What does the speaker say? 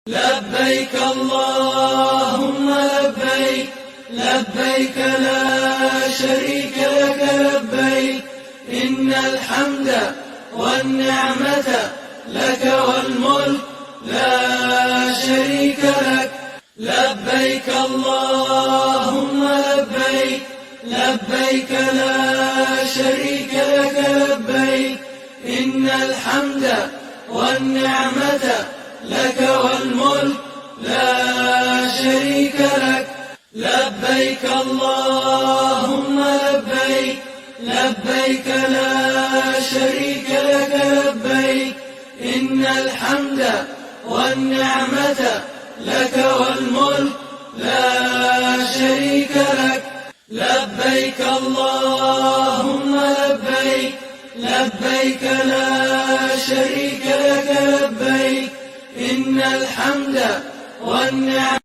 لبيك اللهم لبيك لبيك لا شريك لك لبيك إن الحمد والنعمة لك والملك لا شريك لك لبيك اللهم لبيك لبيك لا شريك لك لبيك إن الحمد والنعمة لك والملك لا شريك لك لبيك اللهم لبيك لبيك لا شريك لك لبيك إن الحمد والنعمة لك والملك لا شريك لك لبيك اللهم لبيك لبيك لا شريك لك لبيك إن الحمد والنعمة